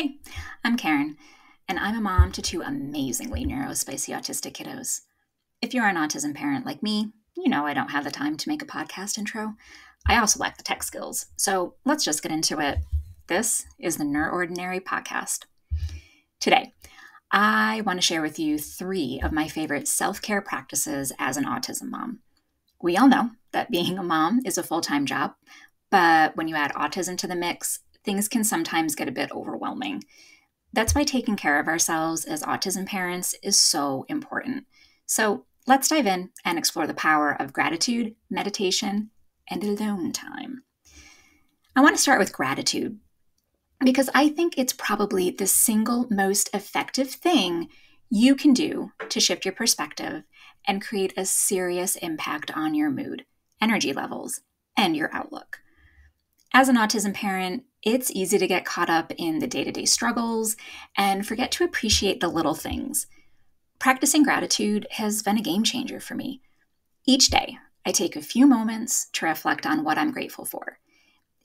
Hey, I'm Karen, and I'm a mom to two amazingly neurospicy autistic kiddos. If you're an autism parent like me, you know I don't have the time to make a podcast intro. I also lack the tech skills, so let's just get into it. This is the NeurOrdinary podcast. Today, I want to share with you 3 of my favorite self-care practices as an autism mom. We all know that being a mom is a full-time job, but when you add autism to the mix, things can sometimes get a bit overwhelming. That's why taking care of ourselves as autism parents is so important. So let's dive in and explore the power of gratitude, meditation, and alone time. I want to start with gratitude because I think it's probably the single most effective thing you can do to shift your perspective and create a serious impact on your mood, energy levels, and your outlook. As an autism parent, it's easy to get caught up in the day-to-day struggles and forget to appreciate the little things. Practicing gratitude has been a game changer for me. Each day, I take a few moments to reflect on what I'm grateful for.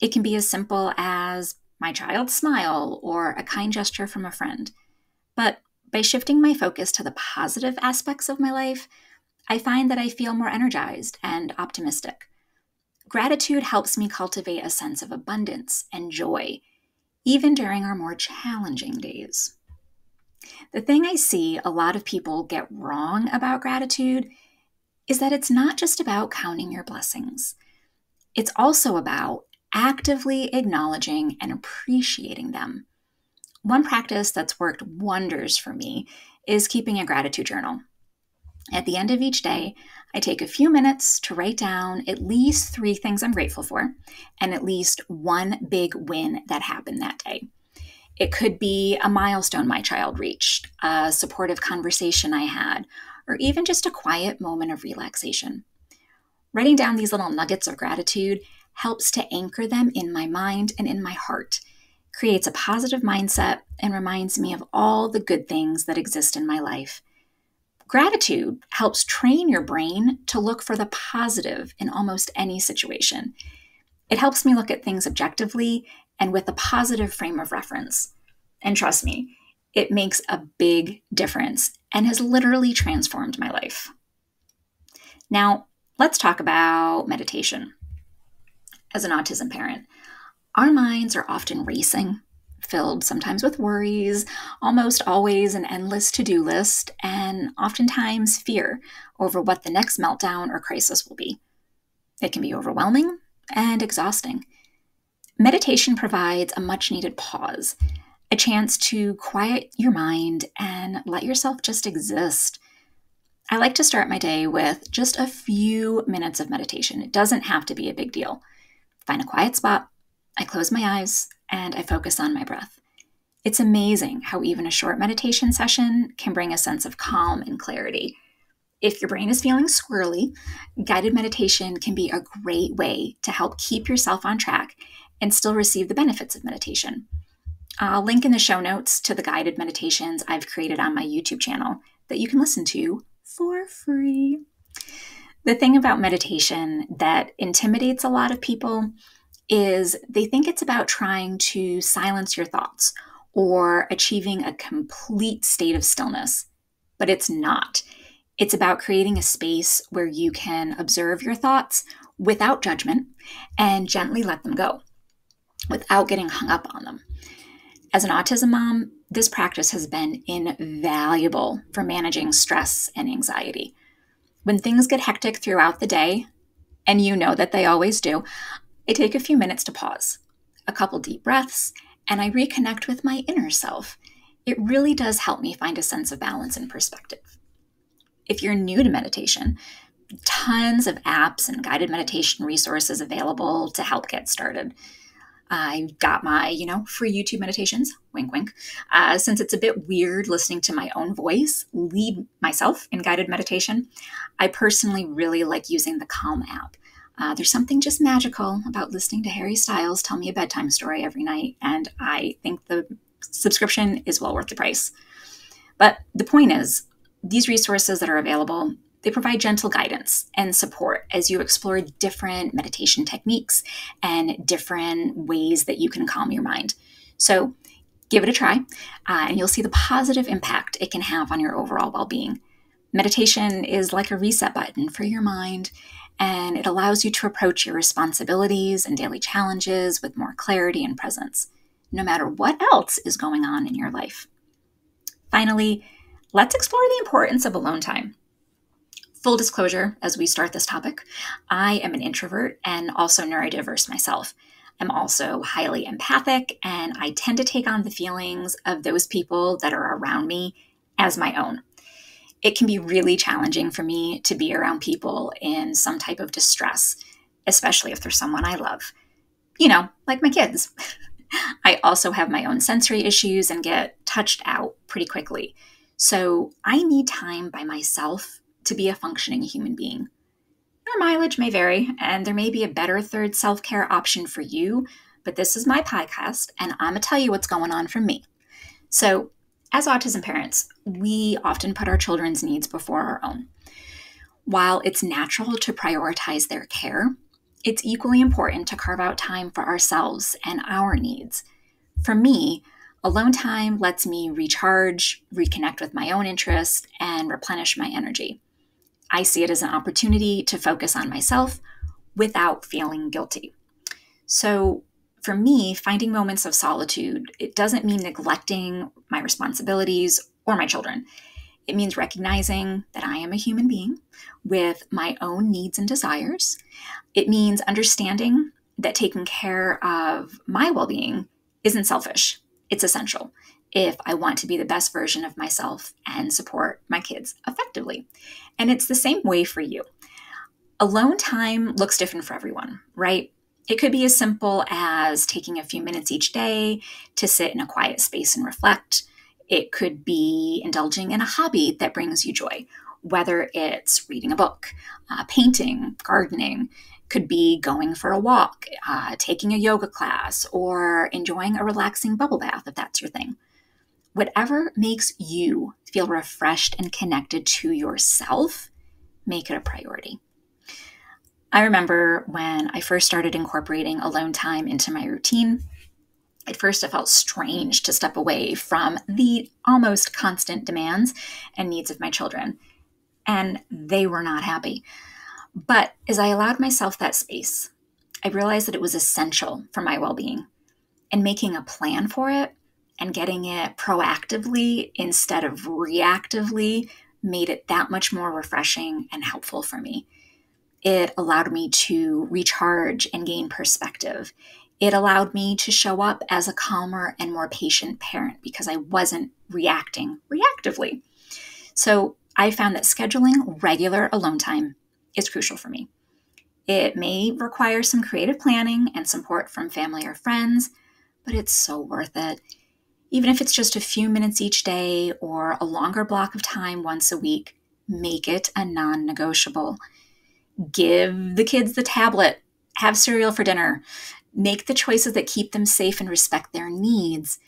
It can be as simple as my child's smile or a kind gesture from a friend. But by shifting my focus to the positive aspects of my life, I find that I feel more energized and optimistic. Gratitude helps me cultivate a sense of abundance and joy, even during our more challenging days. The thing I see a lot of people get wrong about gratitude is that it's not just about counting your blessings. It's also about actively acknowledging and appreciating them. One practice that's worked wonders for me is keeping a gratitude journal. At the end of each day, I take a few minutes to write down at least 3 things I'm grateful for and at least one big win that happened that day. It could be a milestone my child reached, a supportive conversation I had, or even just a quiet moment of relaxation. Writing down these little nuggets of gratitude helps to anchor them in my mind and in my heart, creates a positive mindset, and reminds me of all the good things that exist in my life. Gratitude helps train your brain to look for the positive in almost any situation. It helps me look at things objectively and with a positive frame of reference. And trust me, it makes a big difference and has literally transformed my life. Now, let's talk about meditation. As an autism parent, our minds are often racing, filled sometimes with worries, almost always an endless to-do list, and oftentimes fear over what the next meltdown or crisis will be. It can be overwhelming and exhausting. Meditation provides a much-needed pause, a chance to quiet your mind and let yourself just exist. I like to start my day with just a few minutes of meditation. It doesn't have to be a big deal. Find a quiet spot, I close my eyes, and I focus on my breath. It's amazing how even a short meditation session can bring a sense of calm and clarity. If your brain is feeling squirrely, guided meditation can be a great way to help keep yourself on track and still receive the benefits of meditation. I'll link in the show notes to the guided meditations I've created on my YouTube channel that you can listen to for free. The thing about meditation that intimidates a lot of people is they think it's about trying to silence your thoughts or achieving a complete state of stillness. But it's not. It's about creating a space where you can observe your thoughts without judgment and gently let them go without getting hung up on them. As an autism mom, this practice has been invaluable for managing stress and anxiety. When things get hectic throughout the day, and you know that they always do, I take a few minutes to pause, a couple deep breaths, and I reconnect with my inner self. It really does help me find a sense of balance and perspective. If you're new to meditation, tons of apps and guided meditation resources available to help get started. I've got my, free YouTube meditations, wink, wink. Since it's a bit weird listening to my own voice lead myself in guided meditation, I personally really like using the Calm app. There's something just magical about listening to Harry Styles tell me a bedtime story every night, and I think the subscription is well worth the price. But the point is, these resources that are available, they provide gentle guidance and support as you explore different meditation techniques and different ways that you can calm your mind. So Give it a try, and you'll see the positive impact it can have on your overall well-being. Meditation is like a reset button for your mind, and it allows you to approach your responsibilities and daily challenges with more clarity and presence, no matter what else is going on in your life. Finally, let's explore the importance of alone time. Full disclosure, as we start this topic, I am an introvert and also neurodiverse myself. I'm also highly empathic, and I tend to take on the feelings of those people that are around me as my own. It can be really challenging for me to be around people in some type of distress, especially if they're someone I love. Like my kids. I also have my own sensory issues and get touched out pretty quickly. So I need time by myself to be a functioning human being. Your mileage may vary, and there may be a better third self-care option for you, but this is my podcast, and I'm going to tell you what's going on for me. So, as autism parents, we often put our children's needs before our own. While it's natural to prioritize their care, it's equally important to carve out time for ourselves and our needs. For me, alone time lets me recharge, reconnect with my own interests, and replenish my energy. I see it as an opportunity to focus on myself without feeling guilty. So for me, finding moments of solitude, it doesn't mean neglecting my responsibilities or my children. It means recognizing that I am a human being with my own needs and desires. It means understanding that taking care of my well-being isn't selfish. It's essential if I want to be the best version of myself and support my kids effectively. And it's the same way for you. Alone time looks different for everyone, right? It could be as simple as taking a few minutes each day to sit in a quiet space and reflect. It could be indulging in a hobby that brings you joy, whether it's reading a book, painting, gardening. Could be going for a walk, taking a yoga class, or enjoying a relaxing bubble bath if that's your thing. Whatever makes you feel refreshed and connected to yourself, make it a priority. I remember when I first started incorporating alone time into my routine. At first, it felt strange to step away from the almost constant demands and needs of my children, and they were not happy. But as I allowed myself that space, I realized that it was essential for my well-being, and making a plan for it and getting it proactively instead of reactively made it that much more refreshing and helpful for me. It allowed me to recharge and gain perspective. It allowed me to show up as a calmer and more patient parent because I wasn't reacting reactively. So I found that scheduling regular alone time is crucial for me. It may require some creative planning and support from family or friends, but it's so worth it. Even if it's just a few minutes each day or a longer block of time once a week, make it a non-negotiable. Give the kids the tablet, have cereal for dinner, make the choices that keep them safe and respect their needs,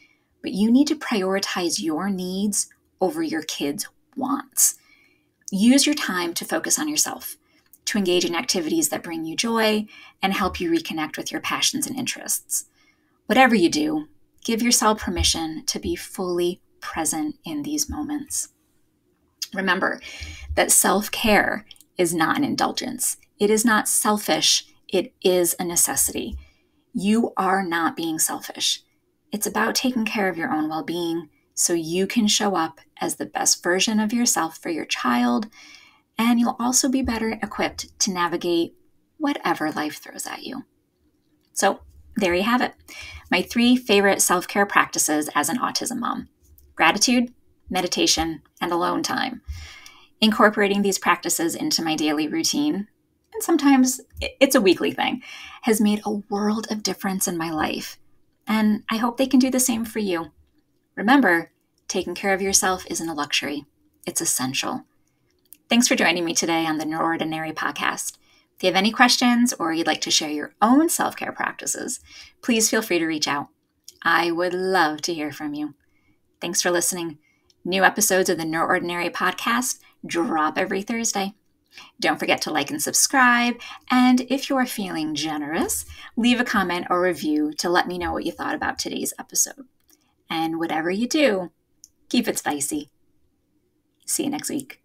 but you need to prioritize your needs over your kids' wants. Use your time to focus on yourself, to engage in activities that bring you joy and help you reconnect with your passions and interests. Whatever you do, give yourself permission to be fully present in these moments. Remember that self-care is not an indulgence. It is not selfish. It is a necessity. You are not being selfish. It's about taking care of your own well-being so you can show up as the best version of yourself for your child, and you'll also be better equipped to navigate whatever life throws at you. So there you have it. My 3 favorite self-care practices as an autism mom: gratitude, meditation, and alone time. Incorporating these practices into my daily routine, and sometimes it's a weekly thing, has made a world of difference in my life. And I hope they can do the same for you. Remember, taking care of yourself isn't a luxury. It's essential. Thanks for joining me today on the NeurOrdinary podcast. If you have any questions or you'd like to share your own self-care practices, please feel free to reach out. I would love to hear from you. Thanks for listening. New episodes of the NeurOrdinary podcast drop every Thursday. Don't forget to like and subscribe, and if you're feeling generous, leave a comment or review to let me know what you thought about today's episode. And whatever you do, keep it spicy. See you next week.